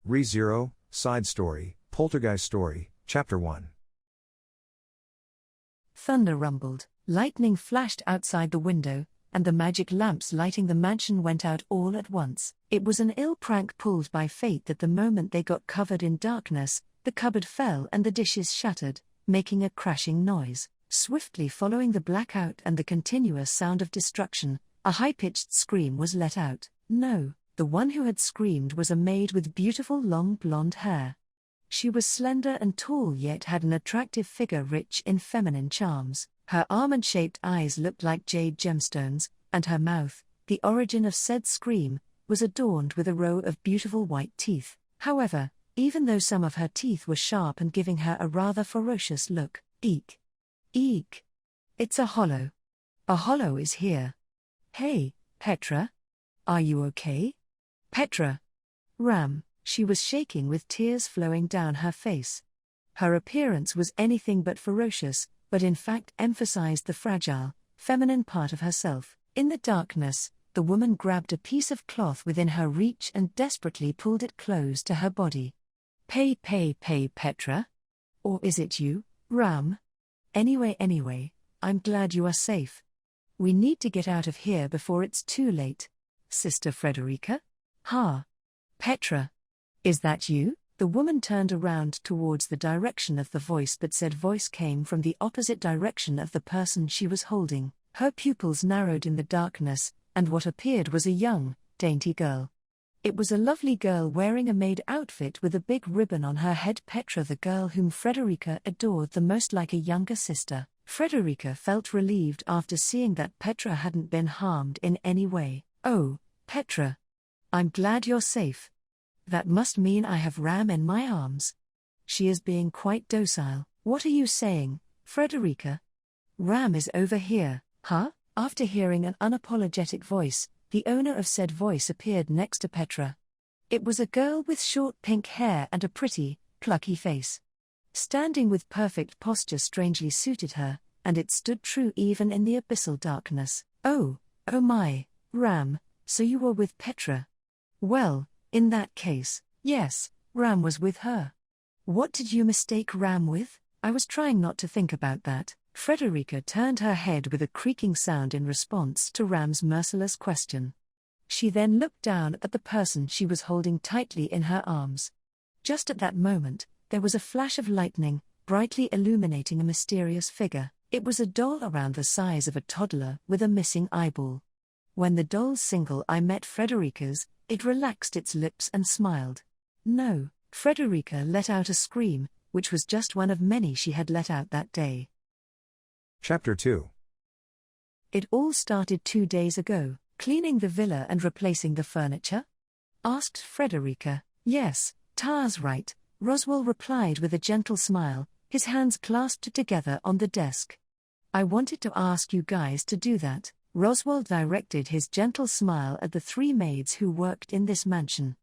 ReZero, Side Story, Poltergeist Story, Chapter 1. Thunder rumbled, lightning flashed outside the window, and the magic lamps lighting the mansion went out all at once. It was an ill prank pulled by fate that the moment they got covered in darkness, the cupboard fell and the dishes shattered, making a crashing noise. Swiftly following the blackout and the continuous sound of destruction, a high-pitched scream was let out. No, the one who had screamed was a maid with beautiful long blonde hair. She was slender and tall yet had an attractive figure rich in feminine charms. Her almond-shaped eyes looked like jade gemstones, and her mouth, the origin of said scream, was adorned with a row of beautiful white teeth. However, even though some of her teeth were sharp and giving her a rather ferocious look, eek! Eek! It's a hollow. A hollow is here. Hey, Petra? Are you okay? Petra! Ram! She was shaking with tears flowing down her face. Her appearance was anything but ferocious, but in fact emphasized the fragile, feminine part of herself. In the darkness, the woman grabbed a piece of cloth within her reach and desperately pulled it close to her body. Pay, Petra? Or is it you, Ram? Anyway, I'm glad you are safe. We need to get out of here before it's too late. Sister Frederica? Ha! Petra! Is that you? The woman turned around towards the direction of the voice, but said voice came from the opposite direction of the person she was holding. Her pupils narrowed in the darkness, and what appeared was a young, dainty girl. It was a lovely girl wearing a maid outfit with a big ribbon on her head. Petra, the girl whom Frederica adored the most, like a younger sister. Frederica felt relieved after seeing that Petra hadn't been harmed in any way. Oh, Petra. I'm glad you're safe. That must mean I have Ram in my arms. She is being quite docile. What are you saying, Frederica? Ram is over here, huh? After hearing an unapologetic voice, the owner of said voice appeared next to Petra. It was a girl with short pink hair and a pretty, plucky face. Standing with perfect posture strangely suited her, and it stood true even in the abyssal darkness. Oh my, Ram, so you were with Petra? Well, in that case, yes, Ram was with her. What did you mistake Ram with? I was trying not to think about that. Frederica turned her head with a creaking sound in response to Ram's merciless question. She then looked down at the person she was holding tightly in her arms. Just at that moment, there was a flash of lightning, brightly illuminating a mysterious figure. It was a doll around the size of a toddler with a missing eyeball. When the doll's single eye met Frederica's, it relaxed its lips and smiled. No, Frederica let out a scream, which was just one of many she had let out that day. Chapter 2. It all started 2 days ago, cleaning the villa and replacing the furniture? Asked Frederica. Yes, Ta's right, Roswaal replied with a gentle smile, his hands clasped together on the desk. I wanted to ask you guys to do that. Roswaal directed his gentle smile at the 3 maids who worked in this mansion.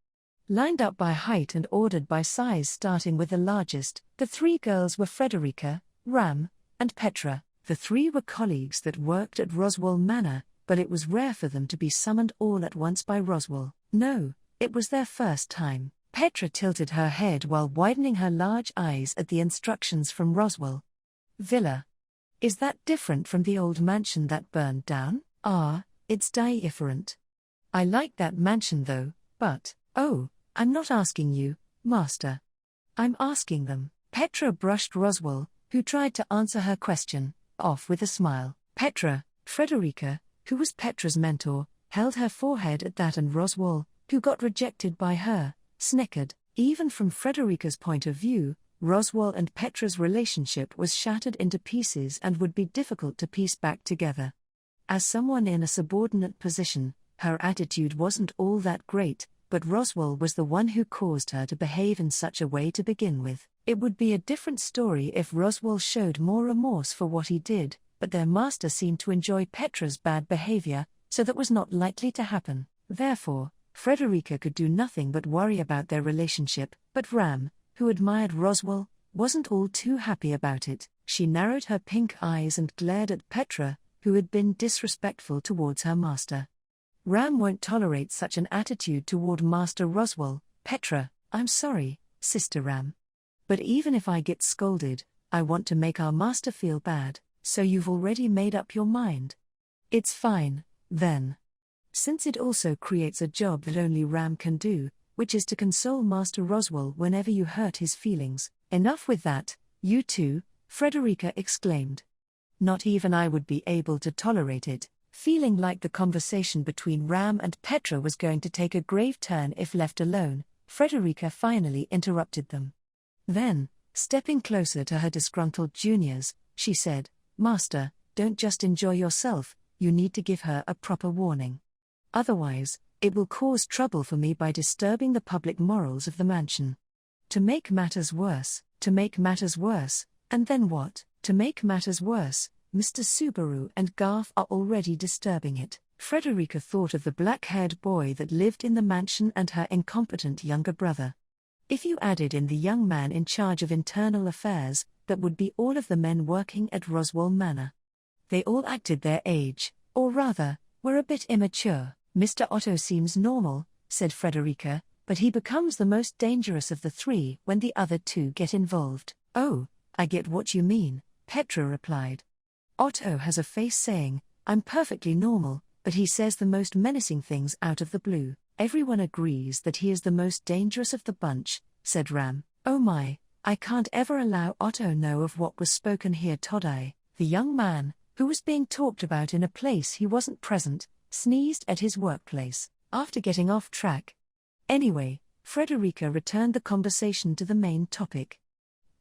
Lined up by height and ordered by size, starting with the largest, the 3 girls were Frederica, Ram, and Petra. The 3 were colleagues that worked at Roswaal Manor, but it was rare for them to be summoned all at once by Roswaal. No, it was their first time. Petra tilted her head while widening her large eyes at the instructions from Roswaal. Villa. Is that different from the old mansion that burned down? It's different. I like that mansion though, but, I'm not asking you, Master. I'm asking them. Petra brushed Roswaal, who tried to answer her question, off with a smile. Petra, Frederica, who was Petra's mentor, held her forehead at that, and Roswaal, who got rejected by her, snickered. Even from Frederica's point of view, Roswaal and Petra's relationship was shattered into pieces and would be difficult to piece back together. As someone in a subordinate position, her attitude wasn't all that great, but Roswaal was the one who caused her to behave in such a way to begin with. It would be a different story if Roswaal showed more remorse for what he did, but their master seemed to enjoy Petra's bad behavior, so that was not likely to happen. Therefore, Frederica could do nothing but worry about their relationship, but Ram, who admired Roswaal, wasn't all too happy about it. She narrowed her pink eyes and glared at Petra, who had been disrespectful towards her master. Ram won't tolerate such an attitude toward Master Roswaal. Petra, I'm sorry, Sister Ram. But even if I get scolded, I want to make our master feel bad, so you've already made up your mind. It's fine, then. Since it also creates a job that only Ram can do, which is to console Master Roswaal whenever you hurt his feelings. Enough with that, you two, Frederica exclaimed. Not even I would be able to tolerate it, feeling like the conversation between Ram and Petra was going to take a grave turn if left alone. Frederica finally interrupted them. Then, stepping closer to her disgruntled juniors, she said, Master, don't just enjoy yourself, you need to give her a proper warning. Otherwise, it will cause trouble for me by disturbing the public morals of the mansion. To make matters worse, and then what? To make matters worse, Mr. Subaru and Garth are already disturbing it. Frederica thought of the black-haired boy that lived in the mansion and her incompetent younger brother. If you added in the young man in charge of internal affairs, that would be all of the men working at Roswaal Manor. They all acted their age, or rather, were a bit immature. Mr. Otto seems normal, said Frederica, but he becomes the most dangerous of the three when the other two get involved. Oh, I get what you mean, Petra replied. Otto has a face saying, I'm perfectly normal, but he says the most menacing things out of the blue. Everyone agrees that he is the most dangerous of the bunch, said Ram. Oh my, I can't ever allow Otto know of what was spoken here. Todai, the young man, who was being talked about in a place he wasn't present, sneezed at his workplace, after getting off track. Anyway, Frederica returned the conversation to the main topic.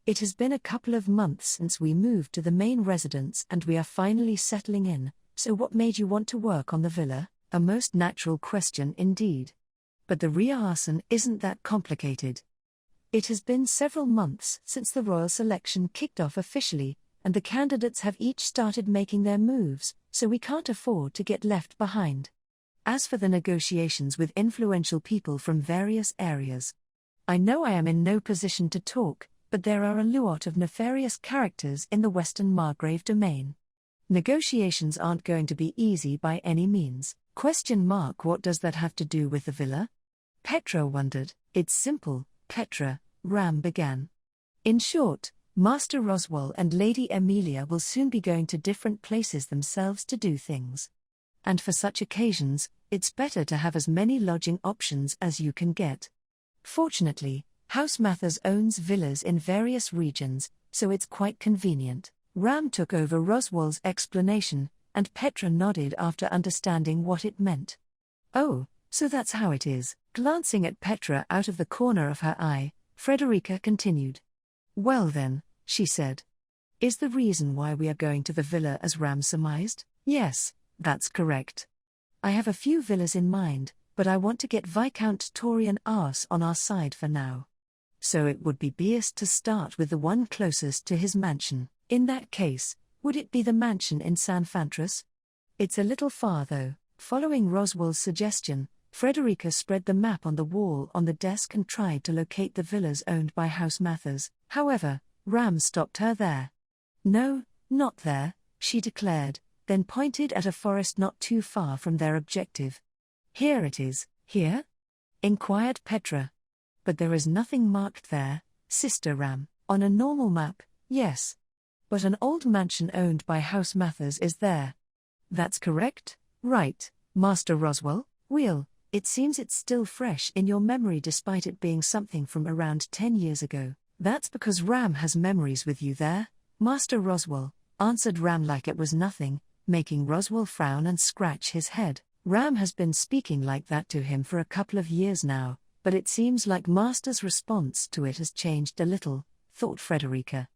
It has been a couple of months since we moved to the main residence and we are finally settling in, so what made you want to work on the villa? A most natural question indeed. But the reason isn't that complicated. It has been several months since the royal selection kicked off officially, and the candidates have each started making their moves, so we can't afford to get left behind. As for the negotiations with influential people from various areas, I know I am in no position to talk, but there are a lot of nefarious characters in the Western Margrave domain. Negotiations aren't going to be easy by any means. What does that have to do with the villa? Petra wondered. It's simple, Petra, Ram began. In short, Master Roswaal and Lady Emilia will soon be going to different places themselves to do things. And for such occasions, it's better to have as many lodging options as you can get. Fortunately, House Mathers owns villas in various regions, so it's quite convenient. Ram took over Roswaal's explanation, and Petra nodded after understanding what it meant. Oh, so that's how it is. Glancing at Petra out of the corner of her eye, Frederica continued. Well then, she said. Is the reason why we are going to the villa as Ram surmised? Yes, that's correct. I have a few villas in mind, but I want to get Viscount Torian Arse on our side for now. So it would be best to start with the one closest to his mansion. In that case, would it be the mansion in San Fantras? It's a little far though. Following Roswaal's suggestion, Frederica spread the map on the wall on the desk and tried to locate the villas owned by House Mathers. However, Ram stopped her there. No, not there, she declared, then pointed at a forest not too far from their objective. Here it is. Here? Inquired Petra. But there is nothing marked there, Sister Ram. On a normal map, yes. But an old mansion owned by House Mathers is there. That's correct, right, Master Roswaal? Well, it seems it's still fresh in your memory despite it being something from around 10 years ago. That's because Ram has memories with you there, Master Roswaal, answered Ram like it was nothing, making Roswaal frown and scratch his head. Ram has been speaking like that to him for a couple of years now, but it seems like Master's response to it has changed a little, thought Frederica.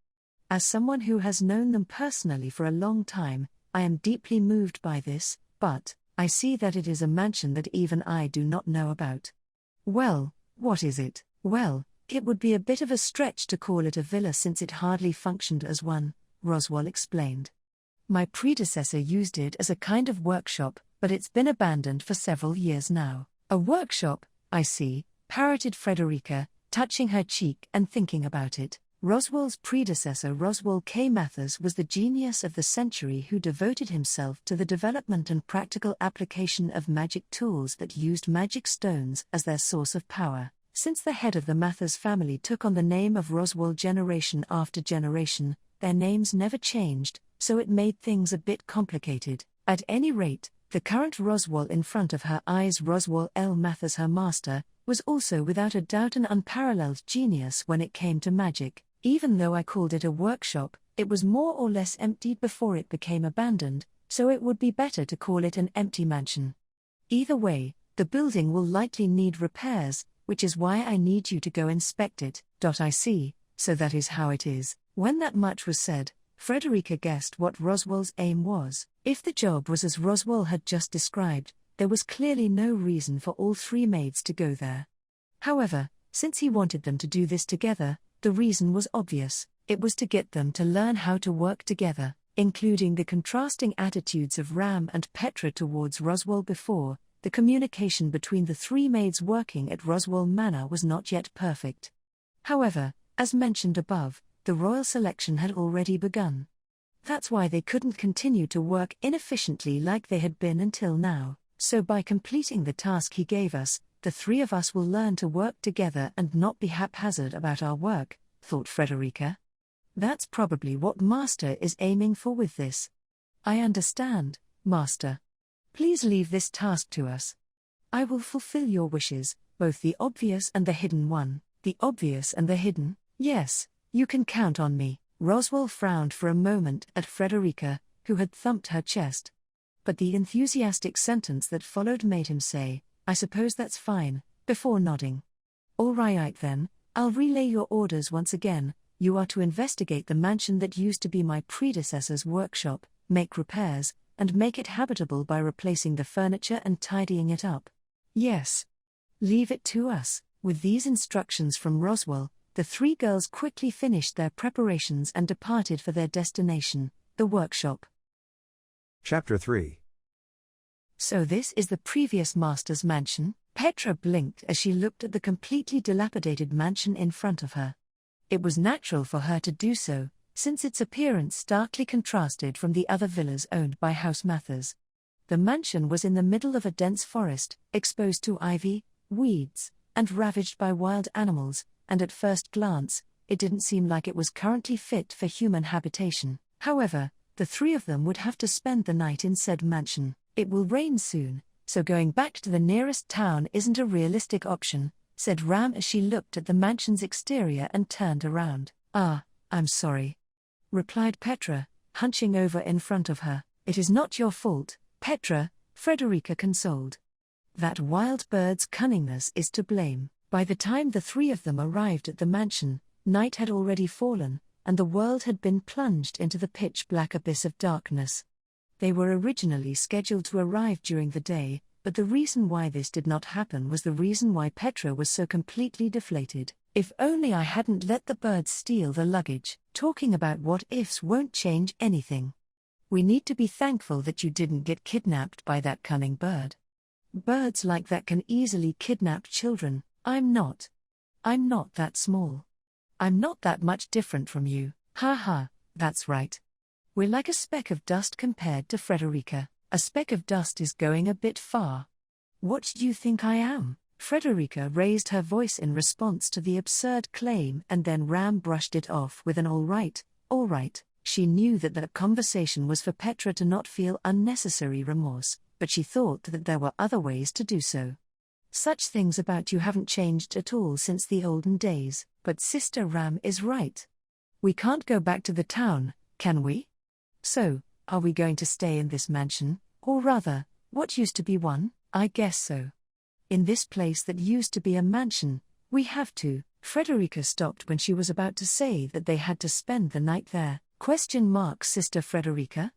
As someone who has known them personally for a long time, I am deeply moved by this, but I see that it is a mansion that even I do not know about. Well, what is it? Well, it would be a bit of a stretch to call it a villa since it hardly functioned as one, Roswaal explained. My predecessor used it as a kind of workshop, but it's been abandoned for several years now. A workshop, I see, parroted Frederica, touching her cheek and thinking about it. Roswaal's predecessor Roswaal K. Mathers was the genius of the century who devoted himself to the development and practical application of magic tools that used magic stones as their source of power. Since the head of the Mathers family took on the name of Roswaal generation after generation, their names never changed, so it made things a bit complicated. At any rate, the current Roswaal in front of her eyes, Roswaal L. Mathers, her master, was also without a doubt an unparalleled genius when it came to magic. Even though I called it a workshop, it was more or less emptied before it became abandoned, so it would be better to call it an empty mansion. Either way, the building will likely need repairs, which is why I need you to go inspect it. I see, so that is how it is. When that much was said, Frederica guessed what Roswaal's aim was. If the job was as Roswaal had just described, there was clearly no reason for all three maids to go there. However, since he wanted them to do this together, the reason was obvious. It was to get them to learn how to work together, including the contrasting attitudes of Ram and Petra towards Roswaal. Before, the communication between the three maids working at Roswaal Manor was not yet perfect. However, as mentioned above, the royal selection had already begun. That's why they couldn't continue to work inefficiently like they had been until now. So by completing the task he gave us, the three of us will learn to work together and not be haphazard about our work, thought Frederica. That's probably what Master is aiming for with this. I understand, Master. Please leave this task to us. I will fulfill your wishes, both the obvious and the hidden one. The obvious and the hidden? Yes, you can count on me. Roswaal frowned for a moment at Frederica, who had thumped her chest. But the enthusiastic sentence that followed made him say, I suppose that's fine, before nodding. All right then, I'll relay your orders once again. You are to investigate the mansion that used to be my predecessor's workshop, make repairs, and make it habitable by replacing the furniture and tidying it up. Yes. Leave it to us. With these instructions from Roswaal, the three girls quickly finished their preparations and departed for their destination, the workshop. Chapter 3. So this is the previous master's mansion? Petra blinked as she looked at the completely dilapidated mansion in front of her. It was natural for her to do so, since its appearance starkly contrasted from the other villas owned by House Mathers. The mansion was in the middle of a dense forest, exposed to ivy, weeds, and ravaged by wild animals, and at first glance, it didn't seem like it was currently fit for human habitation. However, the three of them would have to spend the night in said mansion. It will rain soon, so going back to the nearest town isn't a realistic option, said Ram as she looked at the mansion's exterior and turned around. I'm sorry, replied Petra, hunching over in front of her. It is not your fault, Petra, Frederica consoled. That wild bird's cunningness is to blame. By the time the three of them arrived at the mansion, night had already fallen, and the world had been plunged into the pitch-black abyss of darkness. They were originally scheduled to arrive during the day, but the reason why this did not happen was the reason why Petra was so completely deflated. If only I hadn't let the birds steal the luggage. Talking about what-ifs won't change anything. We need to be thankful that you didn't get kidnapped by that cunning bird. Birds like that can easily kidnap children. I'm not that small. I'm not that much different from you. Ha, that's right. We're like a speck of dust compared to Frederica. A speck of dust is going a bit far. What do you think I am? Frederica raised her voice in response to the absurd claim, and then Ram brushed it off with an all right. She knew that the conversation was for Petra to not feel unnecessary remorse, but she thought that there were other ways to do so. Such things about you haven't changed at all since the olden days, but Sister Ram is right. We can't go back to the town, can we? So, are we going to stay in this mansion, or rather, what used to be one? I guess so. In this place that used to be a mansion, we have to. Frederica stopped when she was about to say that they had to spend the night there. Sister Frederica?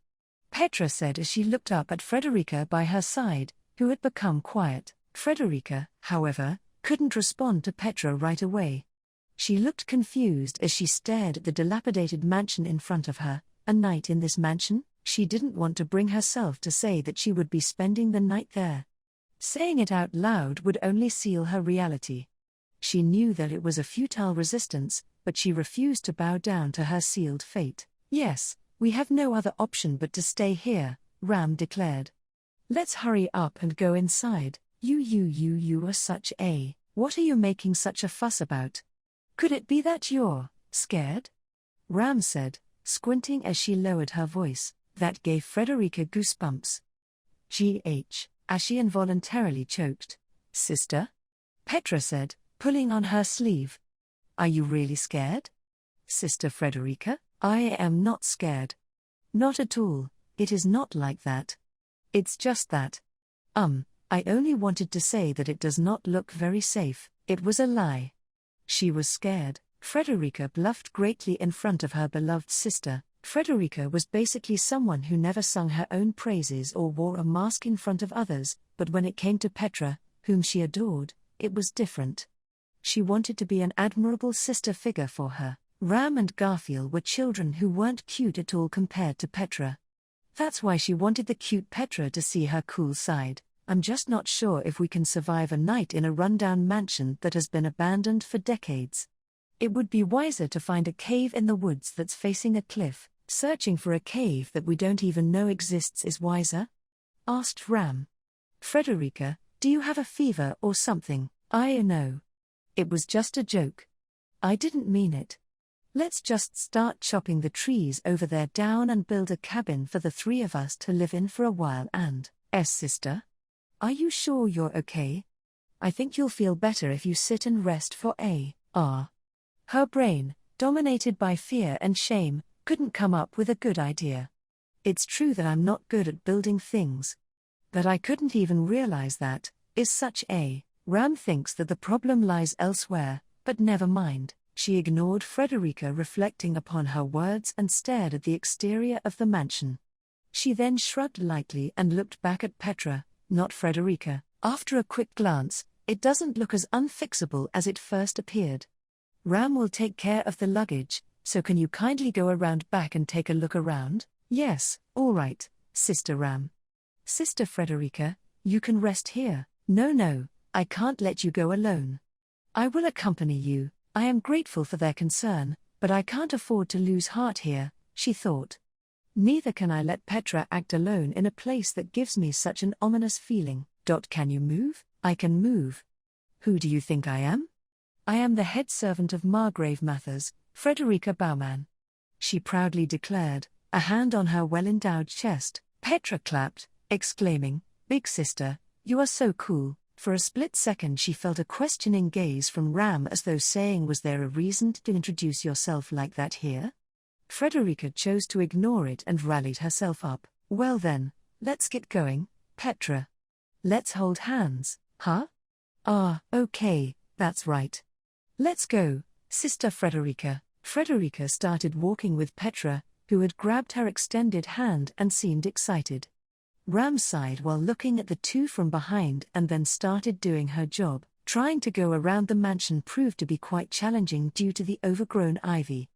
Petra said as she looked up at Frederica by her side, who had become quiet. Frederica, however, couldn't respond to Petra right away. She looked confused as she stared at the dilapidated mansion in front of her. A night in this mansion? She didn't want to bring herself to say that she would be spending the night there. Saying it out loud would only seal her reality. She knew that it was a futile resistance, but she refused to bow down to her sealed fate. Yes, we have no other option but to stay here, Ram declared. Let's hurry up and go inside. You are such a... What are you making such a fuss about? Could it be that you're scared? Ram said, squinting as she lowered her voice. That gave Frederica goosebumps. As she involuntarily choked. Sister? Petra said, pulling on her sleeve. Are you really scared? Sister Frederica, I am not scared. Not at all, it is not like that. It's just that. I only wanted to say that it does not look very safe. It was a lie. She was scared. Frederica bluffed greatly in front of her beloved sister. Frederica was basically someone who never sung her own praises or wore a mask in front of others, but when it came to Petra, whom she adored, it was different. She wanted to be an admirable sister figure for her. Ram and Garfield were children who weren't cute at all compared to Petra. That's why she wanted the cute Petra to see her cool side. I'm just not sure if we can survive a night in a rundown mansion that has been abandoned for decades. It would be wiser to find a cave in the woods that's facing a cliff. Searching for a cave that we don't even know exists is wiser? Asked Ram. Frederica, do you have a fever or something? I know. It was just a joke. I didn't mean it. Let's just start chopping the trees over there down and build a cabin for the three of us to live in for a while and, sister? Are you sure you're okay? I think you'll feel better if you sit and rest for a hour. Her brain, dominated by fear and shame, couldn't come up with a good idea. It's true that I'm not good at building things. But I couldn't even realize that, is such a. Ram thinks that the problem lies elsewhere, but never mind. She ignored Frederica reflecting upon her words and stared at the exterior of the mansion. She then shrugged lightly and looked back at Petra, not Frederica. After a quick glance, it doesn't look as unfixable as it first appeared. Ram will take care of the luggage, so can you kindly go around back and take a look around? Yes, all right, Sister Ram. Sister Frederica, you can rest here. No, I can't let you go alone. I will accompany you. I am grateful for their concern, but I can't afford to lose heart here, she thought. Neither can I let Petra act alone in a place that gives me such an ominous feeling. Can you move? I can move. Who do you think I am? I am the head servant of Margrave Mathers, Frederica Baumann. She proudly declared, a hand on her well-endowed chest. Petra clapped, exclaiming, Big sister, you are so cool. For a split second she felt a questioning gaze from Ram as though saying, was there a reason to introduce yourself like that here? Frederica chose to ignore it and rallied herself up. Well then, let's get going, Petra. Let's hold hands, huh? Ah, okay, that's right. Let's go, Sister Frederica. Frederica started walking with Petra, who had grabbed her extended hand and seemed excited. Ram sighed while looking at the two from behind and then started doing her job. Trying to go around the mansion proved to be quite challenging due to the overgrown ivy.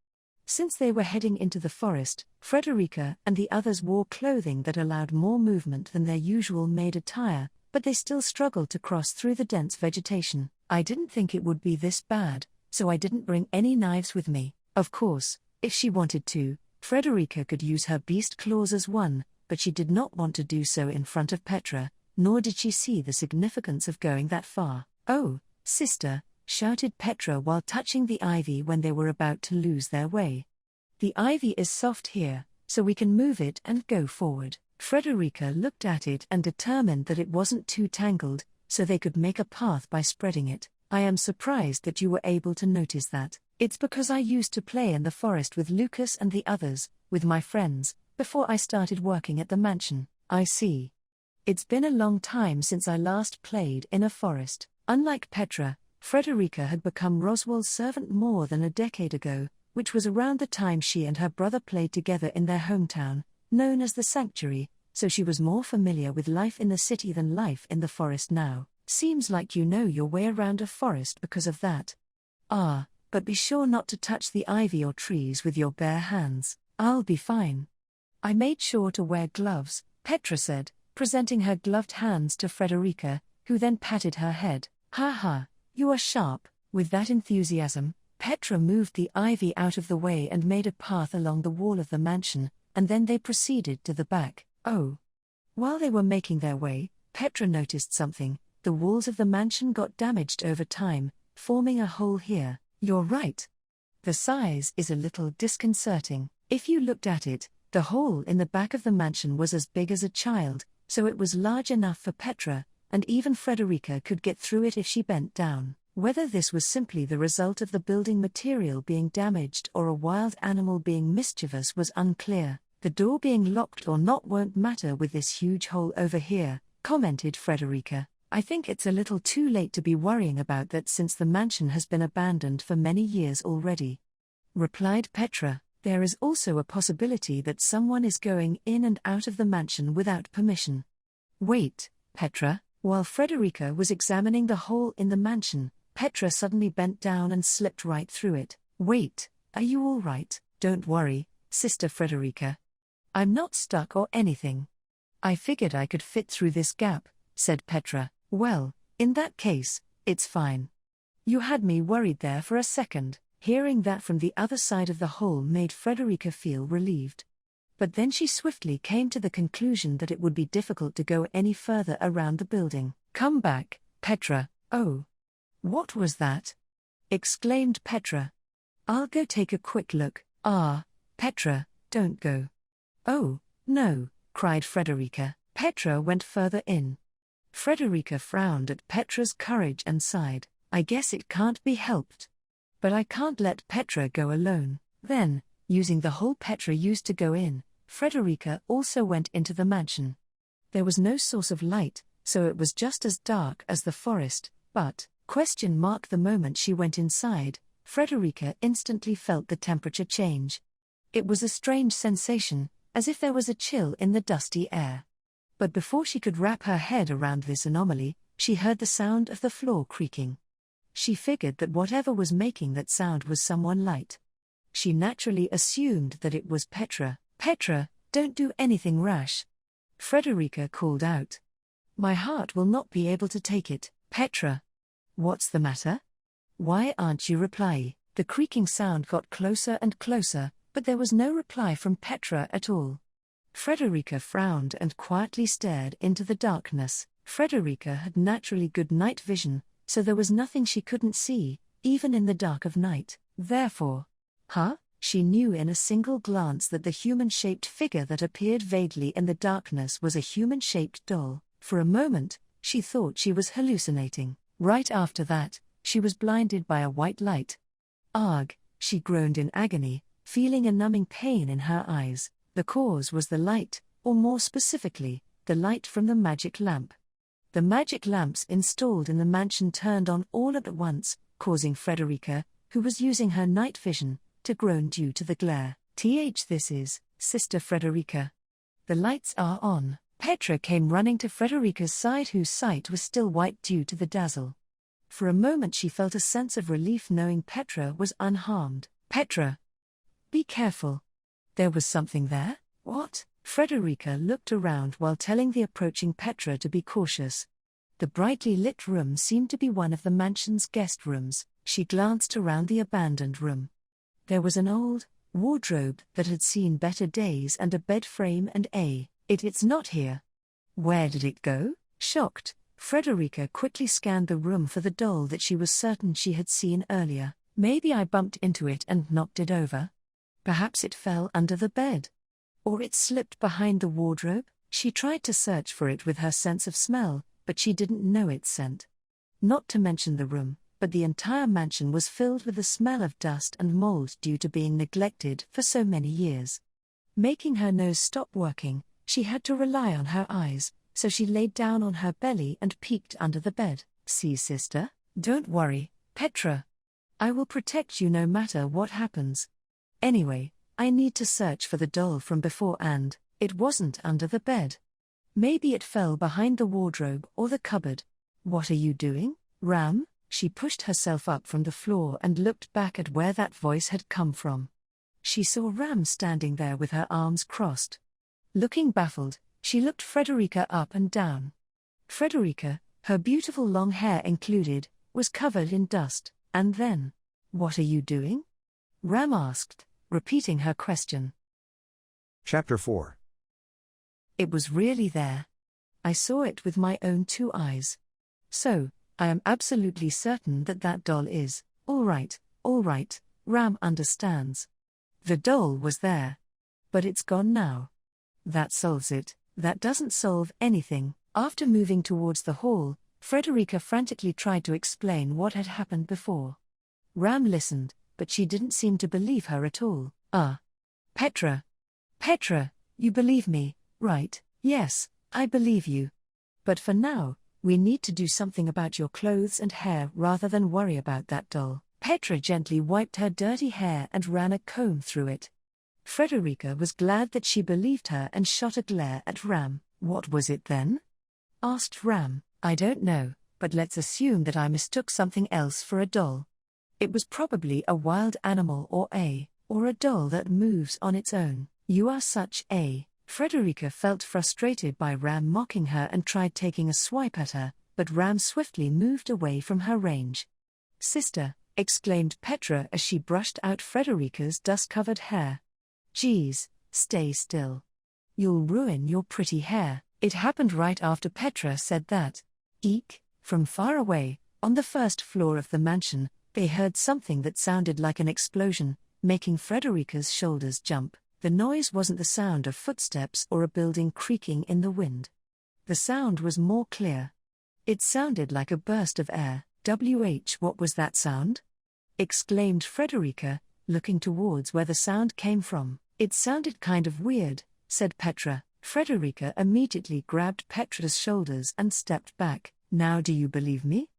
Since they were heading into the forest, Frederica and the others wore clothing that allowed more movement than their usual maid attire, but they still struggled to cross through the dense vegetation. I didn't think it would be this bad, so I didn't bring any knives with me. Of course, if she wanted to, Frederica could use her beast claws as one, but she did not want to do so in front of Petra, nor did she see the significance of going that far. Oh, sister, shouted Petra while touching the ivy when they were about to lose their way. The ivy is soft here, so we can move it and go forward. Frederica looked at it and determined that it wasn't too tangled, so they could make a path by spreading it. I am surprised that you were able to notice that. It's because I used to play in the forest with Lucas and the others, with my friends, before I started working at the mansion. I see. It's been a long time since I last played in a forest. Unlike Petra, Frederica had become Roswaal's servant more than a decade ago, which was around the time she and her brother played together in their hometown, known as the Sanctuary, so she was more familiar with life in the city than life in the forest now. Seems like you know your way around a forest because of that. Ah, but be sure not to touch the ivy or trees with your bare hands. I'll be fine. I made sure to wear gloves, Petra said, presenting her gloved hands to Frederica, who then patted her head. Ha, you are sharp. With that enthusiasm, Petra moved the ivy out of the way and made a path along the wall of the mansion, and then they proceeded to the back. Oh. While they were making their way, Petra noticed something. The walls of the mansion got damaged over time, forming a hole here. You're right. The size is a little disconcerting. If you looked at it, the hole in the back of the mansion was as big as a child, so it was large enough for Petra, and even Frederica could get through it if she bent down. Whether this was simply the result of the building material being damaged or a wild animal being mischievous was unclear. The door being locked or not won't matter with this huge hole over here, commented Frederica. I think it's a little too late to be worrying about that since the mansion has been abandoned for many years already. Replied Petra, there is also a possibility that someone is going in and out of the mansion without permission. Wait, Petra. While Frederica was examining the hole in the mansion, Petra suddenly bent down and slipped right through it. Wait, are you all right? Don't worry, Sister Frederica. I'm not stuck or anything. I figured I could fit through this gap, said Petra. Well, in that case, it's fine. You had me worried there for a second. Hearing that from the other side of the hole made Frederica feel relieved. But then she swiftly came to the conclusion that it would be difficult to go any further around the building. Come back, Petra. Oh. What was that? Exclaimed Petra. I'll go take a quick look. Petra, don't go. Oh, no, cried Frederica. Petra went further in. Frederica frowned at Petra's courage and sighed. I guess it can't be helped. But I can't let Petra go alone. Then, using the hole Petra used to go in, Frederica also went into the mansion. There was no source of light, so it was just as dark as the forest, but, the moment she went inside, Frederica instantly felt the temperature change. It was a strange sensation, as if there was a chill in the dusty air. But before she could wrap her head around this anomaly, she heard the sound of the floor creaking. She figured that whatever was making that sound was someone light. She naturally assumed that it was Petra. Petra, don't do anything rash. Frederica called out. My heart will not be able to take it, Petra. What's the matter? Why aren't you replying? The creaking sound got closer and closer, but there was no reply from Petra at all. Frederica frowned and quietly stared into the darkness. Frederica had naturally good night vision, so there was nothing she couldn't see, even in the dark of night. Therefore, she knew in a single glance that the human-shaped figure that appeared vaguely in the darkness was a human-shaped doll. For a moment, she thought she was hallucinating. Right after that, she was blinded by a white light. Arg, she groaned in agony, feeling a numbing pain in her eyes. The cause was the light, or more specifically, the light from the magic lamp. The magic lamps installed in the mansion turned on all at once, causing Frederica, who was using her night vision, to groan due to the glare. This is, Sister Frederica. The lights are on. Petra came running to Frederica's side, whose sight was still white due to the dazzle. For a moment she felt a sense of relief knowing Petra was unharmed. Petra! Be careful. There was something there? What? Frederica looked around while telling the approaching Petra to be cautious. The brightly lit room seemed to be one of the mansion's guest rooms. She glanced around the abandoned room. There was an old wardrobe that had seen better days and a bed frame and it's not here. Where did it go? Shocked, Frederica quickly scanned the room for the doll that she was certain she had seen earlier. Maybe I bumped into it and knocked it over. Perhaps it fell under the bed. Or it slipped behind the wardrobe. She tried to search for it with her sense of smell, but she didn't know its scent. Not to mention the room, but the entire mansion was filled with the smell of dust and mold due to being neglected for so many years. Making her nose stop working, she had to rely on her eyes, so she laid down on her belly and peeked under the bed. See, sister? Don't worry, Petra. I will protect you no matter what happens. Anyway, I need to search for the doll from before and it wasn't under the bed. Maybe it fell behind the wardrobe or the cupboard. What are you doing, Ram? She pushed herself up from the floor and looked back at where that voice had come from. She saw Ram standing there with her arms crossed. Looking baffled, she looked Frederica up and down. Frederica, her beautiful long hair included, was covered in dust. And then, what are you doing? Ram asked, repeating her question. Chapter 4. It was really there. I saw it with my own 2 eyes. So, I am absolutely certain that that doll is, all right, Ram understands. The doll was there. But it's gone now. That solves it. That doesn't solve anything. After moving towards the hall, Frederica frantically tried to explain what had happened before. Ram listened, but she didn't seem to believe her at all. Petra. Petra, you believe me, right? Yes, I believe you. But for now, we need to do something about your clothes and hair rather than worry about that doll. Petra gently wiped her dirty hair and ran a comb through it. Frederica was glad that she believed her and shot a glare at Ram. What was it then? Asked Ram. I don't know, but let's assume that I mistook something else for a doll. It was probably a wild animal or a doll that moves on its own. You are such a... Frederica felt frustrated by Ram mocking her and tried taking a swipe at her, but Ram swiftly moved away from her range. Sister, exclaimed Petra as she brushed out Frederica's dust-covered hair. Geez, stay still. You'll ruin your pretty hair. It happened right after Petra said that. Eek, from far away, on the first floor of the mansion, they heard something that sounded like an explosion, making Frederica's shoulders jump. The noise wasn't the sound of footsteps or a building creaking in the wind. The sound was more clear. It sounded like a burst of air. What was that sound? Exclaimed Frederica, looking towards where the sound came from. It sounded kind of weird, said Petra. Frederica immediately grabbed Petra's shoulders and stepped back. Now do you believe me?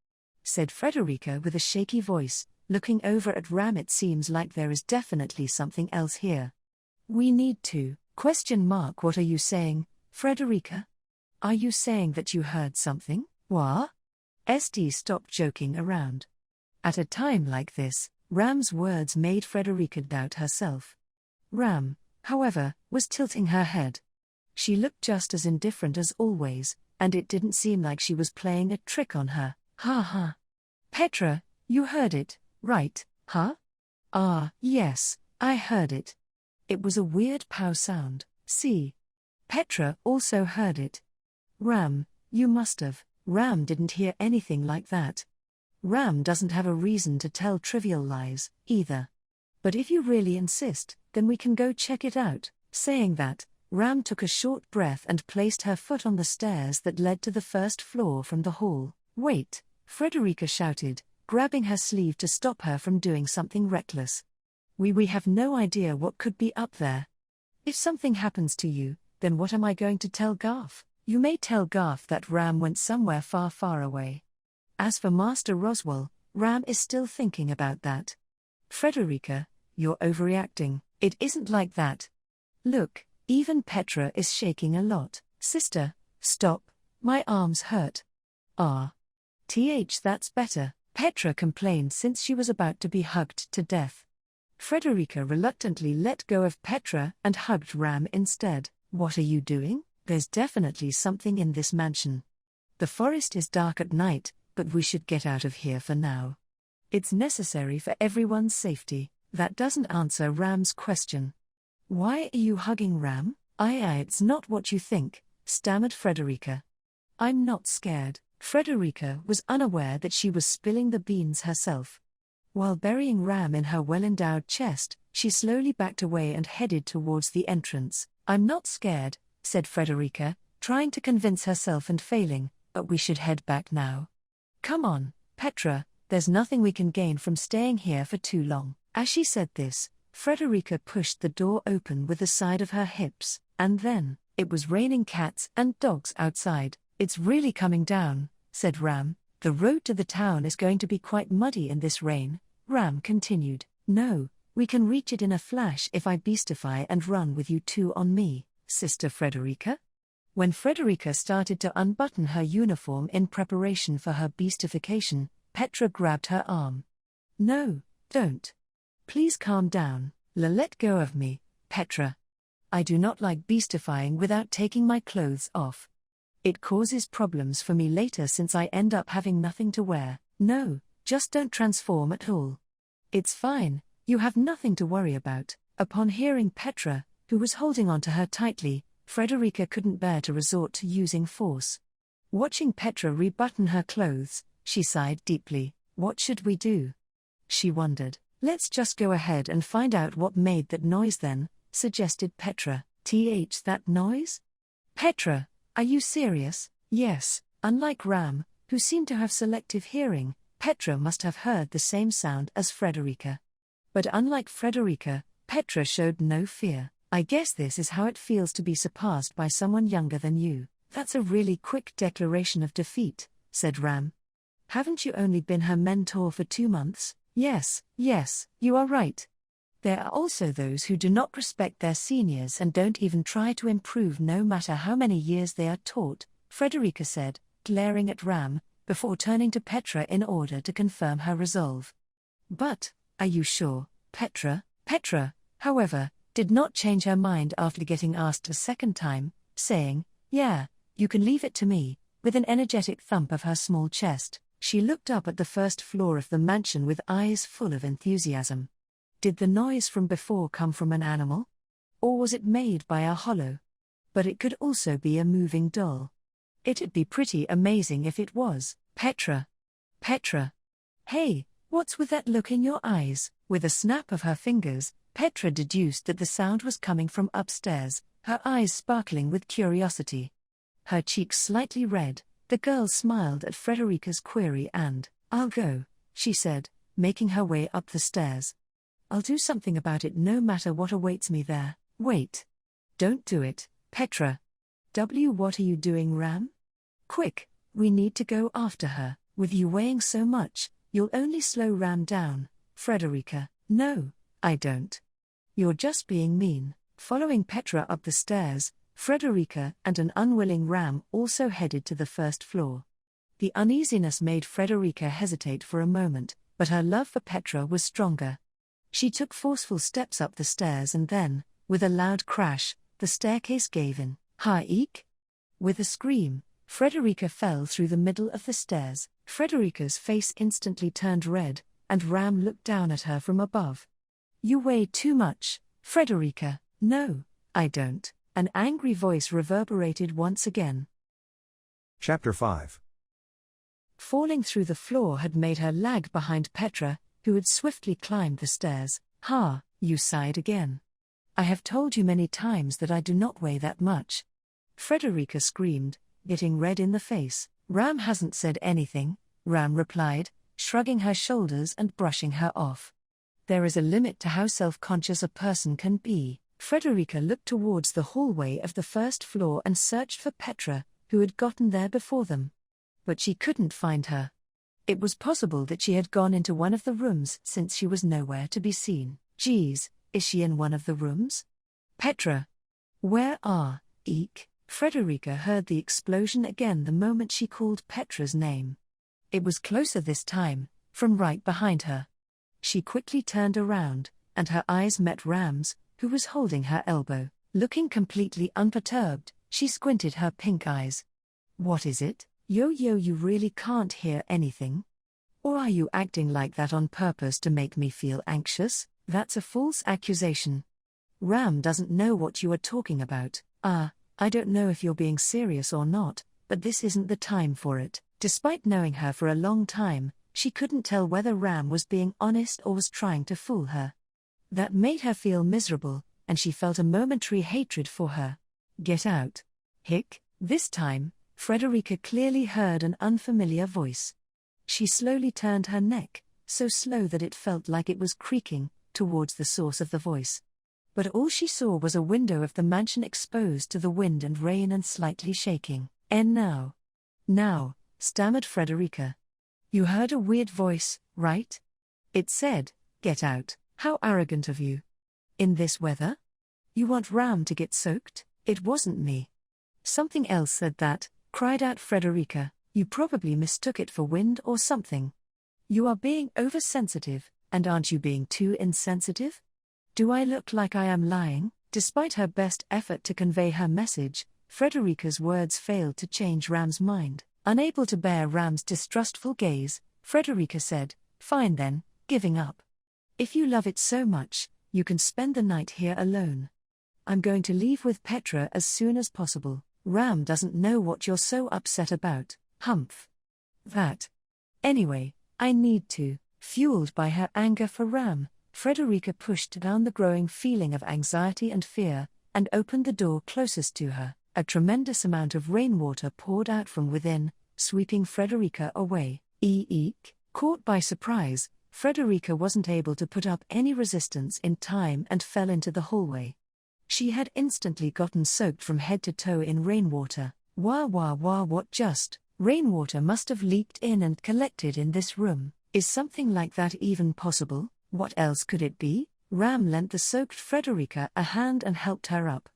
Said Frederica with a shaky voice, looking over at Ram. It seems like there is definitely something else here. We need to, What are you saying, Frederica? Are you saying that you heard something? What? Stop joking around. At a time like this, Ram's words made Frederica doubt herself. Ram, however, was tilting her head. She looked just as indifferent as always, and it didn't seem like she was playing a trick on her. Ha. Petra, you heard it, right, huh? Yes, I heard it. It was a weird pow sound. See? Petra also heard it. Ram, you must have. Ram didn't hear anything like that. Ram doesn't have a reason to tell trivial lies, either. But if you really insist, then we can go check it out. Saying that, Ram took a short breath and placed her foot on the stairs that led to the first floor from the hall. Wait, Frederica shouted, grabbing her sleeve to stop her from doing something reckless. We have no idea what could be up there. If something happens to you, then what am I going to tell Garth? You may tell Garth that Ram went somewhere far, far away. As for Master Roswaal, Ram is still thinking about that. Frederica, you're overreacting. It isn't like that. Look, even Petra is shaking a lot. Sister, stop, my arms hurt. That's better, Petra complained since she was about to be hugged to death. Frederica reluctantly let go of Petra and hugged Ram instead. What are you doing? There's definitely something in this mansion. The forest is dark at night, but we should get out of here for now. It's necessary for everyone's safety. That doesn't answer Ram's question. Why are you hugging Ram? It's not what you think, stammered Frederica. I'm not scared. Frederica was unaware that she was spilling the beans herself. While burying Ram in her well-endowed chest, she slowly backed away and headed towards the entrance. I'm not scared, said Frederica, trying to convince herself and failing, but we should head back now. Come on, Petra, there's nothing we can gain from staying here for too long. As she said this, Frederica pushed the door open with the side of her hips, and then, it was raining cats and dogs outside. It's really coming down, said Ram. The road to the town is going to be quite muddy in this rain, Ram continued. No, we can reach it in a flash if I beastify and run with you two on me, Sister Frederica. When Frederica started to unbutton her uniform in preparation for her beastification, Petra grabbed her arm. No, don't. Please calm down. Let go of me, Petra. I do not like beastifying without taking my clothes off. It causes problems for me later since I end up having nothing to wear. No, just don't transform at all. It's fine, you have nothing to worry about. Upon hearing Petra, who was holding on to her tightly, Frederica couldn't bear to resort to using force. Watching Petra rebutton her clothes, she sighed deeply. What should we do? She wondered. Let's just go ahead and find out what made that noise then, suggested Petra. That noise? Petra, are you serious? Yes. Unlike Ram, who seemed to have selective hearing, Petra must have heard the same sound as Frederica. But unlike Frederica, Petra showed no fear. I guess this is how it feels to be surpassed by someone younger than you. That's a really quick declaration of defeat, said Ram. Haven't you only been her mentor for 2 months? Yes, you are right. There are also those who do not respect their seniors and don't even try to improve no matter how many years they are taught, Frederica said, glaring at Ram, before turning to Petra in order to confirm her resolve. But, are you sure, Petra? Petra, however, did not change her mind after getting asked a second time, saying, yeah, you can leave it to me. With an energetic thump of her small chest, she looked up at the first floor of the mansion with eyes full of enthusiasm. Did the noise from before come from an animal? Or was it made by a hollow? But it could also be a moving doll. It'd be pretty amazing if it was. Petra. Hey, what's with that look in your eyes? With a snap of her fingers, Petra deduced that the sound was coming from upstairs, her eyes sparkling with curiosity. Her cheeks slightly red, the girl smiled at Frederica's query and, I'll go, she said, making her way up the stairs. I'll do something about it no matter what awaits me there. Wait. Don't do it, Petra. What are you doing, Ram? Quick, we need to go after her. With you weighing so much, you'll only slow Ram down. Frederica, no, I don't. You're just being mean. Following Petra up the stairs, Frederica and an unwilling Ram also headed to the first floor. The uneasiness made Frederica hesitate for a moment, but her love for Petra was stronger. She took forceful steps up the stairs and then, with a loud crash, the staircase gave in. Ha-eek! With a scream, Frederica fell through the middle of the stairs. Frederica's face instantly turned red, and Ram looked down at her from above. You weigh too much, Frederica. No, I don't. An angry voice reverberated once again. Chapter 5. Falling through the floor had made her lag behind Petra, who had swiftly climbed the stairs. You sighed again. I have told you many times that I do not weigh that much. Frederica screamed, getting red in the face. Ram hasn't said anything, Ram replied, shrugging her shoulders and brushing her off. There is a limit to how self-conscious a person can be. Frederica looked towards the hallway of the first floor and searched for Petra, who had gotten there before them. But she couldn't find her. It was possible that she had gone into one of the rooms since she was nowhere to be seen. Geez, is she in one of the rooms? Petra. Where are, eek? Frederica heard the explosion again the moment she called Petra's name. It was closer this time, from right behind her. She quickly turned around, and her eyes met Ram's, who was holding her elbow. Looking completely unperturbed, she squinted her pink eyes. What is it? Yo-yo, you really can't hear anything? Or are you acting like that on purpose to make me feel anxious? That's a false accusation. Ram doesn't know what you are talking about. I don't know if you're being serious or not, but this isn't the time for it. Despite knowing her for a long time, she couldn't tell whether Ram was being honest or was trying to fool her. That made her feel miserable, and she felt a momentary hatred for her. Get out. Hick. This time, Frederica clearly heard an unfamiliar voice. She slowly turned her neck, so slow that it felt like it was creaking, towards the source of the voice. But all she saw was a window of the mansion exposed to the wind and rain and slightly shaking. And now, stammered Frederica. You heard a weird voice, right? It said, get out. How arrogant of you. In this weather? You want Ram to get soaked? It wasn't me. Something else said that, cried out Frederica. You probably mistook it for wind or something. You are being oversensitive, and aren't you being too insensitive? Do I look like I am lying? Despite her best effort to convey her message, Frederica's words failed to change Ram's mind. Unable to bear Ram's distrustful gaze, Frederica said, fine then, giving up. If you love it so much, you can spend the night here alone. I'm going to leave with Petra as soon as possible. Ram doesn't know what you're so upset about, humph. That. Anyway, I need to. Fueled by her anger for Ram, Frederica pushed down the growing feeling of anxiety and fear, and opened the door closest to her. A tremendous amount of rainwater poured out from within, sweeping Frederica away. Eek! Caught by surprise, Frederica wasn't able to put up any resistance in time and fell into the hallway. She had instantly gotten soaked from head to toe in rainwater. Wah wah wah, what just? Rainwater must have leaked in and collected in this room. Is something like that even possible? What else could it be? Ram lent the soaked Frederica a hand and helped her up.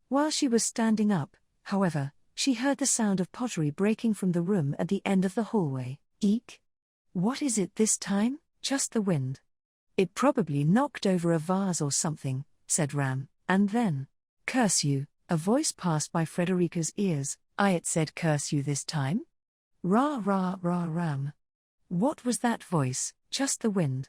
While she was standing up, however, she heard the sound of pottery breaking from the room at the end of the hallway. Eek! What is it this time? Just the wind. It probably knocked over a vase or something, said Ram, and then, curse you, a voice passed by Frederica's ears. It said curse you this time? Rah rah rah Ram. What was that voice? Just the wind.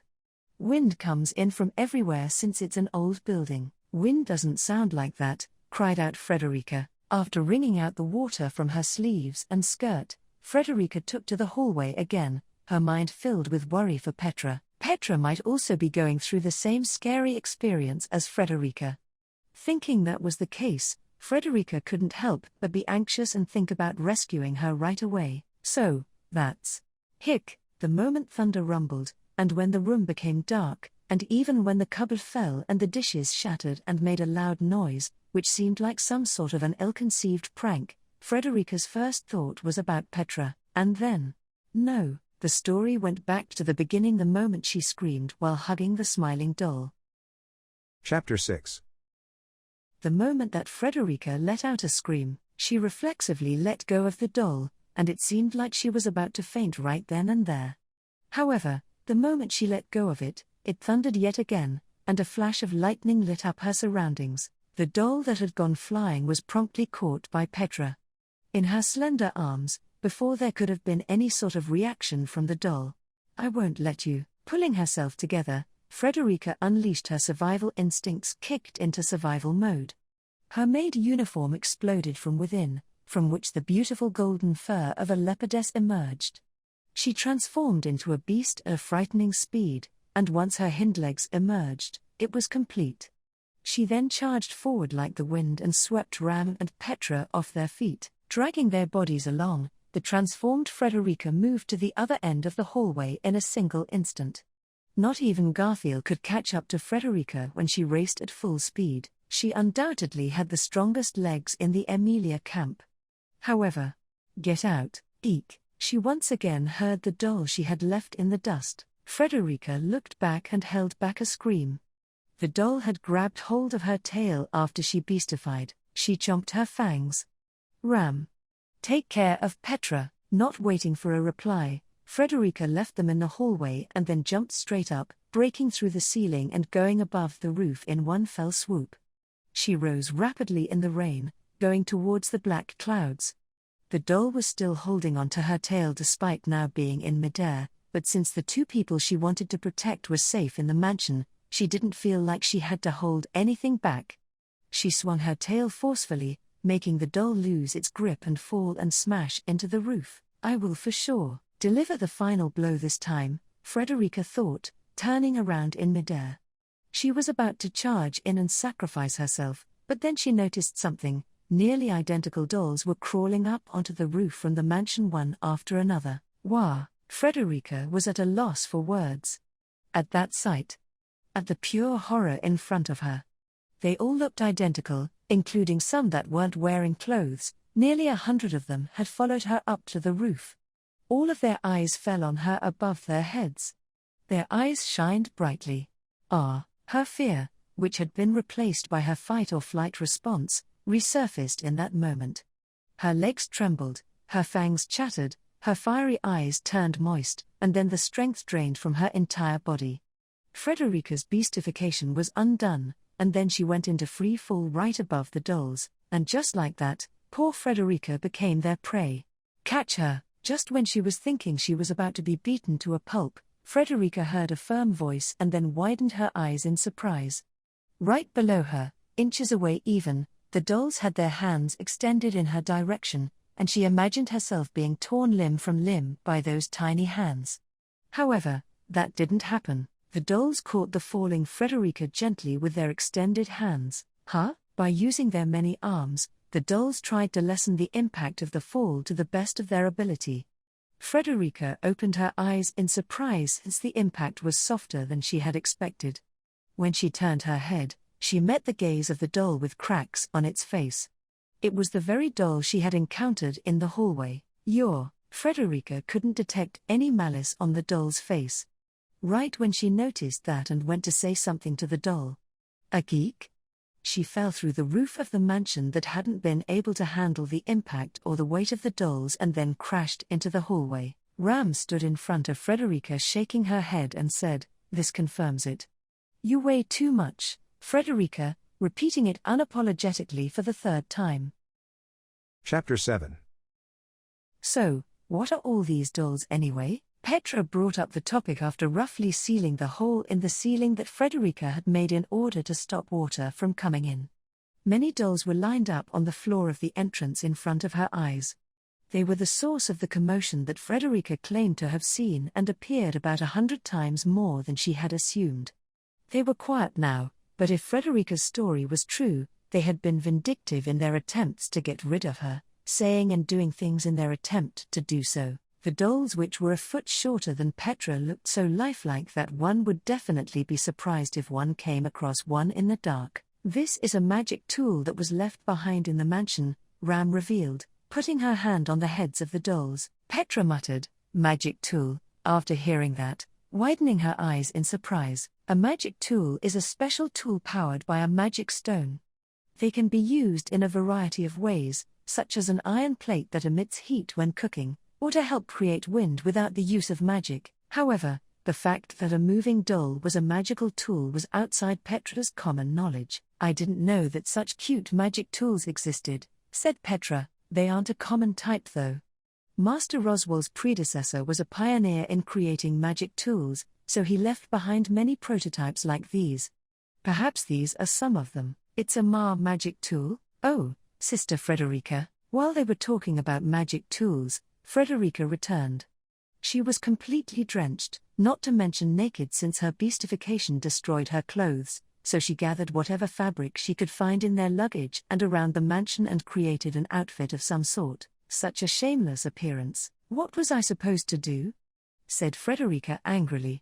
Wind comes in from everywhere since it's an old building. Wind doesn't sound like that, cried out Frederica. After wringing out the water from her sleeves and skirt, Frederica took to the hallway again, her mind filled with worry for Petra. Petra might also be going through the same scary experience as Frederica. Thinking that was the case, Frederica couldn't help but be anxious and think about rescuing her right away. So, that's hick, the moment thunder rumbled, and when the room became dark, and even when the cupboard fell and the dishes shattered and made a loud noise, which seemed like some sort of an ill-conceived prank, Frederica's first thought was about Petra, and then, no, the story went back to the beginning the moment she screamed while hugging the smiling doll. Chapter 6. The moment that Frederica let out a scream, she reflexively let go of the doll, and it seemed like she was about to faint right then and there. However, the moment she let go of it, it thundered yet again, and a flash of lightning lit up her surroundings. The doll that had gone flying was promptly caught by Petra in her slender arms, before there could have been any sort of reaction from the doll. I won't let you. Pulling herself together, Frederica unleashed her survival instincts, kicked into survival mode. Her maid uniform exploded from within, from which the beautiful golden fur of a leopardess emerged. She transformed into a beast at a frightening speed, and once her hind legs emerged, it was complete. She then charged forward like the wind and swept Ram and Petra off their feet, dragging their bodies along. The transformed Frederica moved to the other end of the hallway in a single instant. Not even Garfield could catch up to Frederica when she raced at full speed. She undoubtedly had the strongest legs in the Emilia camp. However, get out, eek! She once again heard the doll she had left in the dust. Frederica looked back and held back a scream. The doll had grabbed hold of her tail after she beastified. She chomped her fangs. Ram. Take care of Petra. Not waiting for a reply, Frederica left them in the hallway and then jumped straight up, breaking through the ceiling and going above the roof in one fell swoop. She rose rapidly in the rain, going towards the black clouds. The doll was still holding on to her tail despite now being in midair, but since the two people she wanted to protect were safe in the mansion, she didn't feel like she had to hold anything back. She swung her tail forcefully, making the doll lose its grip and fall and smash into the roof. I will for sure deliver the final blow this time, Frederica thought, turning around in midair. She was about to charge in and sacrifice herself, but then she noticed something. Nearly identical dolls were crawling up onto the roof from the mansion one after another. Wah! Frederica was at a loss for words. At that sight. At the pure horror in front of her. They all looked identical, including some that weren't wearing clothes. Nearly 100 of them had followed her up to the roof. All of their eyes fell on her above their heads. Their eyes shined brightly. Her fear, which had been replaced by her fight or flight response, resurfaced in that moment. Her legs trembled, her fangs chattered, her fiery eyes turned moist, and then the strength drained from her entire body. Frederica's beastification was undone, and then she went into free fall right above the dolls, and just like that, poor Frederica became their prey. Catch her! Just when she was thinking she was about to be beaten to a pulp, Frederica heard a firm voice and then widened her eyes in surprise. Right below her, inches away even, The dolls had their hands extended in her direction, and she imagined herself being torn limb from limb by those tiny hands. However, that didn't happen. The dolls caught the falling Frederica gently with their extended hands. By using their many arms, the dolls tried to lessen the impact of the fall to the best of their ability. Frederica opened her eyes in surprise since the impact was softer than she had expected. When she turned her head, she met the gaze of the doll with cracks on its face. It was the very doll she had encountered in the hallway. Frederica couldn't detect any malice on the doll's face. Right when she noticed that and went to say something to the doll. A geek? She fell through the roof of the mansion that hadn't been able to handle the impact or the weight of the dolls and then crashed into the hallway. Ram stood in front of Frederica shaking her head and said, "This confirms it. You weigh too much, Frederica," repeating it unapologetically for the third time. Chapter 7. So, what are all these dolls anyway? Petra brought up the topic after roughly sealing the hole in the ceiling that Frederica had made in order to stop water from coming in. Many dolls were lined up on the floor of the entrance in front of her eyes. They were the source of the commotion that Frederica claimed to have seen and appeared about 100 times more than she had assumed. They were quiet now, but if Frederica's story was true, they had been vindictive in their attempts to get rid of her, saying and doing things in their attempt to do so. The dolls, which were a foot shorter than Petra, looked so lifelike that one would definitely be surprised if one came across one in the dark. "This is a magic tool that was left behind in the mansion," Ram revealed, putting her hand on the heads of the dolls. Petra muttered, "Magic tool," after hearing that, widening her eyes in surprise. A magic tool is a special tool powered by a magic stone. They can be used in a variety of ways, such as an iron plate that emits heat when cooking, or to help create wind without the use of magic. However, the fact that a moving doll was a magical tool was outside Petra's common knowledge. "I didn't know that such cute magic tools existed," said Petra. "They aren't a common type though." Master Roswaal's predecessor was a pioneer in creating magic tools, so he left behind many prototypes like these. Perhaps these are some of them. "It's a magic tool?" "Oh, Sister Frederica." While they were talking about magic tools, Frederica returned. She was completely drenched, not to mention naked since her beastification destroyed her clothes, so she gathered whatever fabric she could find in their luggage and around the mansion and created an outfit of some sort. Such a shameless appearance. "What was I supposed to do?" said Frederica angrily.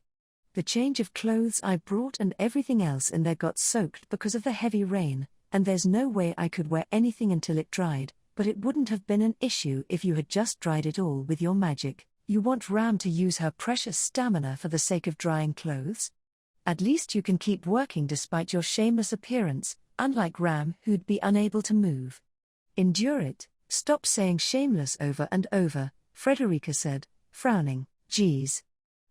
"The change of clothes I brought and everything else in there got soaked because of the heavy rain, and there's no way I could wear anything until it dried. But it wouldn't have been an issue if you had just dried it all with your magic. You want Ram to use her precious stamina for the sake of drying clothes? At least you can keep working despite your shameless appearance, unlike Ram who'd be unable to move. Endure it." "Stop saying shameless over and over," Frederica said, frowning. "Geez.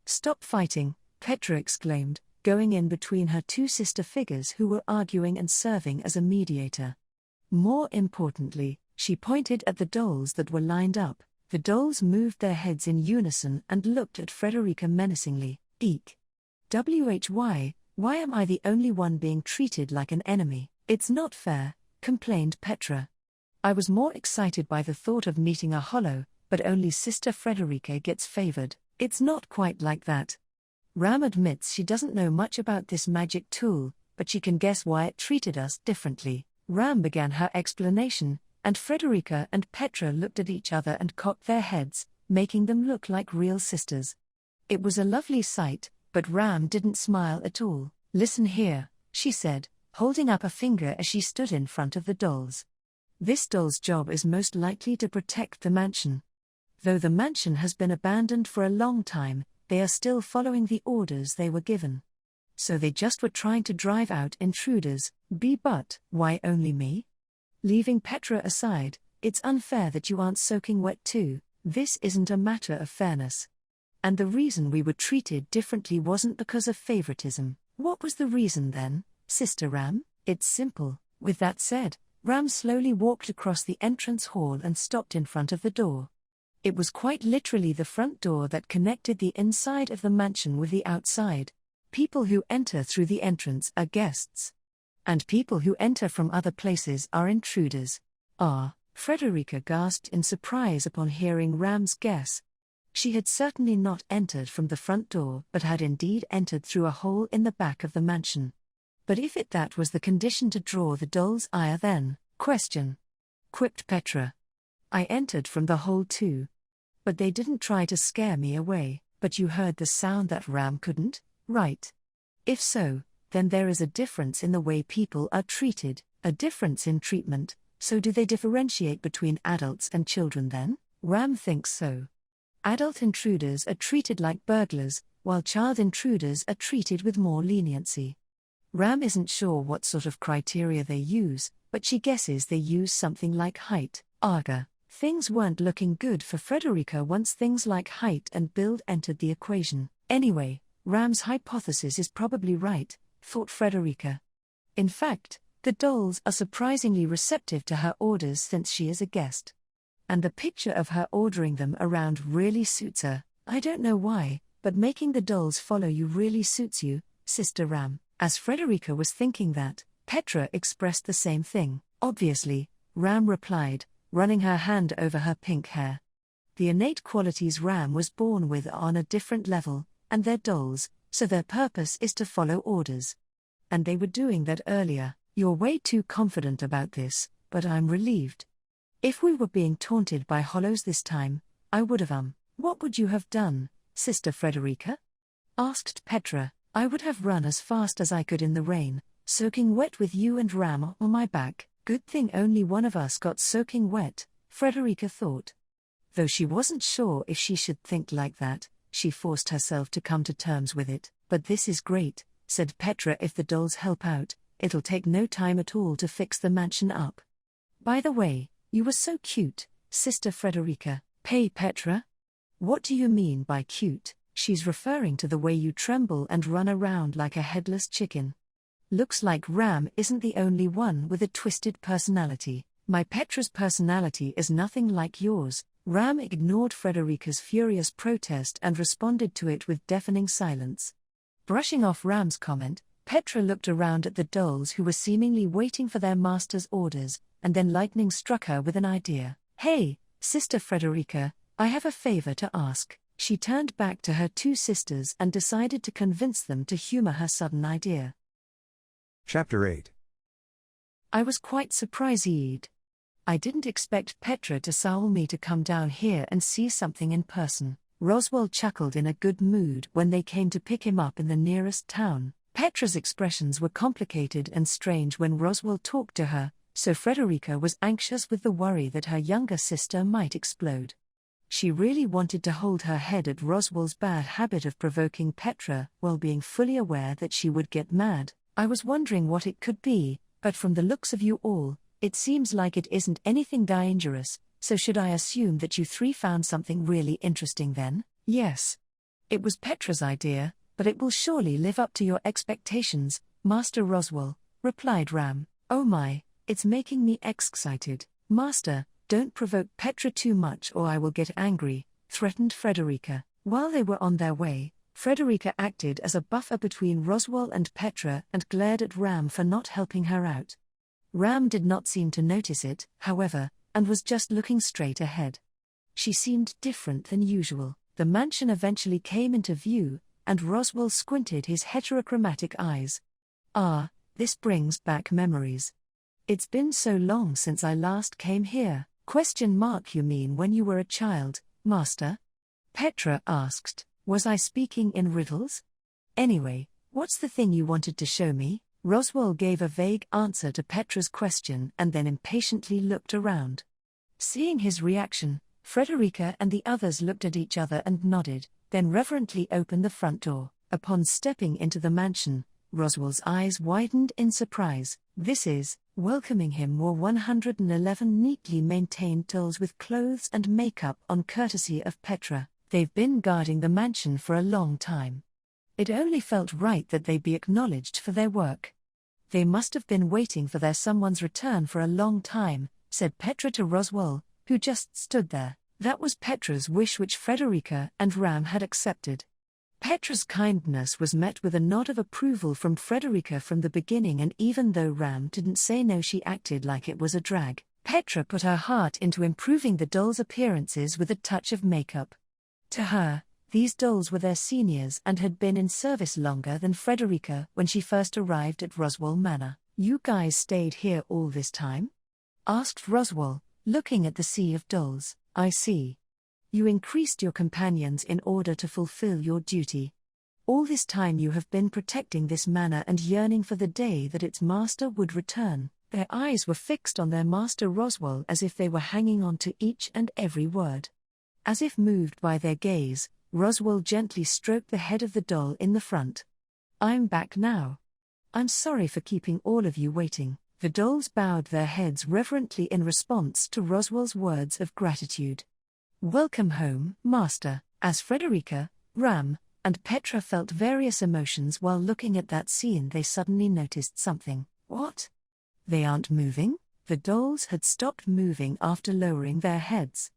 Stop fighting," Petra exclaimed, going in between her two sister figures who were arguing and serving as a mediator. More importantly, she pointed at the dolls that were lined up. The dolls moved their heads in unison and looked at Frederica menacingly. "Eek. Why am I the only one being treated like an enemy? It's not fair," complained Petra. "I was more excited by the thought of meeting a hollow, but only Sister Frederica gets favored." "It's not quite like that." Ram admits she doesn't know much about this magic tool, but she can guess why it treated us differently. Ram began her explanation, and Frederica and Petra looked at each other and cocked their heads, making them look like real sisters. It was a lovely sight, but Ram didn't smile at all. "Listen here," she said, holding up a finger as she stood in front of the dolls. "This doll's job is most likely to protect the mansion. Though the mansion has been abandoned for a long time, they are still following the orders they were given. So they just were trying to drive out intruders. But why only me? Leaving Petra aside, it's unfair that you aren't soaking wet too. This isn't a matter of fairness. And the reason we were treated differently wasn't because of favoritism." "What was the reason then, Sister Ram?" "It's simple." With that said, Ram slowly walked across the entrance hall and stopped in front of the door. It was quite literally the front door that connected the inside of the mansion with the outside. People who enter through the entrance are guests. And people who enter from other places are intruders. Ah, Frederica gasped in surprise upon hearing Ram's guess. She had certainly not entered from the front door but had indeed entered through a hole in the back of the mansion. But if that was the condition to draw the doll's ire then, quipped Petra. I entered from the hole too. But they didn't try to scare me away, but you heard the sound that Ram couldn't, right? If so, then there is a difference in the way people are treated, a difference in treatment. So do they differentiate between adults and children then? Ram thinks so. Adult intruders are treated like burglars, while child intruders are treated with more leniency. Ram isn't sure what sort of criteria they use, but she guesses they use something like height. Arga. Things weren't looking good for Frederica once things like height and build entered the equation. Anyway, Ram's hypothesis is probably right, thought Frederica. In fact, the dolls are surprisingly receptive to her orders since she is a guest. And the picture of her ordering them around really suits her. I don't know why, but making the dolls follow you really suits you, Sister Ram. As Frederica was thinking that, Petra expressed the same thing. Obviously, Ram replied, running her hand over her pink hair. The innate qualities Ram was born with are on a different level, and they're dolls, so their purpose is to follow orders. And they were doing that earlier. You're way too confident about this, but I'm relieved. If we were being taunted by hollows this time, I would have What would you have done, Sister Frederica? Asked Petra. I would have run as fast as I could in the rain, soaking wet with you and Ram on my back. Good thing only one of us got soaking wet, Frederica thought. Though she wasn't sure if she should think like that, she forced herself to come to terms with it. But this is great, said Petra. If the dolls help out, it'll take no time at all to fix the mansion up. By the way, you were so cute, Sister Frederica. Hey Petra? What do you mean by cute? She's referring to the way you tremble and run around like a headless chicken. Looks like Ram isn't the only one with a twisted personality. My Petra's personality is nothing like yours. Ram ignored Frederica's furious protest and responded to it with deafening silence. Brushing off Ram's comment, Petra looked around at the dolls who were seemingly waiting for their master's orders, and then lightning struck her with an idea. Hey, Sister Frederica, I have a favor to ask. She turned back to her two sisters and decided to convince them to humor her sudden idea. Chapter 8. I was quite surprised. I didn't expect Petra to soul me to come down here and see something in person. Roswaal chuckled in a good mood when they came to pick him up in the nearest town. Petra's expressions were complicated and strange when Roswaal talked to her, so Frederica was anxious with the worry that her younger sister might explode. She really wanted to hold her head at Roswaal's bad habit of provoking Petra while being fully aware that she would get mad. I was wondering what it could be, but from the looks of you all, it seems like it isn't anything dangerous, so should I assume that you three found something really interesting then? Yes. It was Petra's idea, but it will surely live up to your expectations, Master Roswaal, replied Ram. Oh my, it's making me excited. Master, don't provoke Petra too much or I will get angry, threatened Frederica. While they were on their way, Frederica acted as a buffer between Roswaal and Petra and glared at Ram for not helping her out. Ram did not seem to notice it, however, and was just looking straight ahead. She seemed different than usual. The mansion eventually came into view, and Roswaal squinted his heterochromatic eyes. Ah, this brings back memories. It's been so long since I last came here. You mean when you were a child, Master? Petra asked. Was I speaking in riddles? Anyway, what's the thing you wanted to show me? Roswaal gave a vague answer to Petra's question and then impatiently looked around. Seeing his reaction, Frederica and the others looked at each other and nodded, then reverently opened the front door. Upon stepping into the mansion, Roswaal's eyes widened in surprise. Welcoming him were 111 neatly maintained dolls with clothes and makeup on courtesy of Petra. They've been guarding the mansion for a long time. It only felt right that they be acknowledged for their work. They must have been waiting for their someone's return for a long time, said Petra to Roswaal, who just stood there. That was Petra's wish which Frederica and Ram had accepted. Petra's kindness was met with a nod of approval from Frederica from the beginning, and even though Ram didn't say no, she acted like it was a drag. Petra put her heart into improving the dolls' appearances with a touch of makeup. To her, these dolls were their seniors and had been in service longer than Frederica when she first arrived at Roswaal Manor. "You guys stayed here all this time?" asked Roswaal, looking at the sea of dolls. "I see. You increased your companions in order to fulfill your duty. All this time you have been protecting this manor and yearning for the day that its master would return." Their eyes were fixed on their master Roswaal as if they were hanging on to each and every word. As if moved by their gaze, Roswaal gently stroked the head of the doll in the front. "I'm back now. I'm sorry for keeping all of you waiting." The dolls bowed their heads reverently in response to Roswaal's words of gratitude. "Welcome home, Master." As Frederica, Ram, and Petra felt various emotions while looking at that scene, they suddenly noticed something. What? They aren't moving? The dolls had stopped moving after lowering their heads.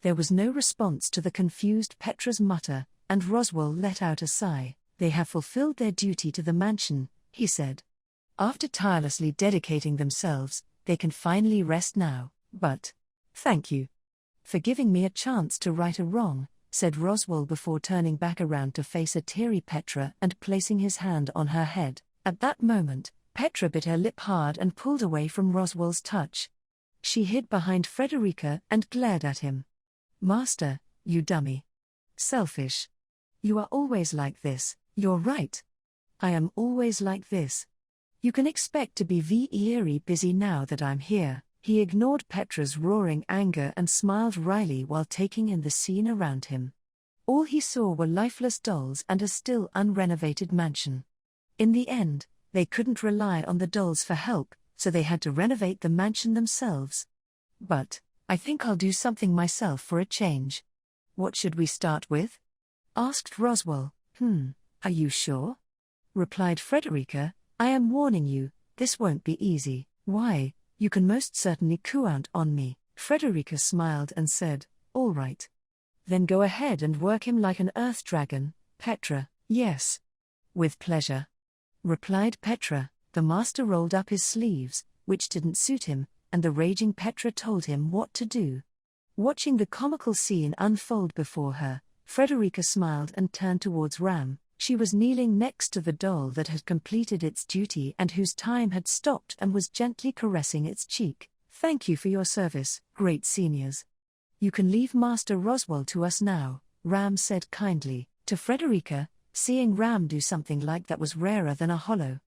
There was no response to the confused Petra's mutter, and Roswaal let out a sigh. "They have fulfilled their duty to the mansion," he said. "After tirelessly dedicating themselves, they can finally rest now. But thank you for giving me a chance to right a wrong," said Roswaal before turning back around to face a teary Petra and placing his hand on her head. At that moment, Petra bit her lip hard and pulled away from Roswaal's touch. She hid behind Frederica and glared at him. "Master, you dummy. Selfish. You are always like this." "You're right. I am always like this. You can expect to be very busy now that I'm here." He ignored Petra's roaring anger and smiled wryly while taking in the scene around him. All he saw were lifeless dolls and a still unrenovated mansion. In the end, they couldn't rely on the dolls for help, so they had to renovate the mansion themselves. "But I think I'll do something myself for a change." "What should we start with?" asked Roswaal. Are you sure?" replied Frederica. "I am warning you, this won't be easy." "Why? You can most certainly count on me." Frederica smiled and said, "All right. Then go ahead and work him like an earth dragon, Petra." "Yes. With pleasure," replied Petra. The master rolled up his sleeves, which didn't suit him, and the raging Petra told him what to do. Watching the comical scene unfold before her, Frederica smiled and turned towards Ram. She was kneeling next to the doll that had completed its duty and whose time had stopped, and was gently caressing its cheek. "Thank you for your service, great seniors. You can leave Master Roswaal to us now," Ram said kindly. To Frederica, seeing Ram do something like that was rarer than a hollow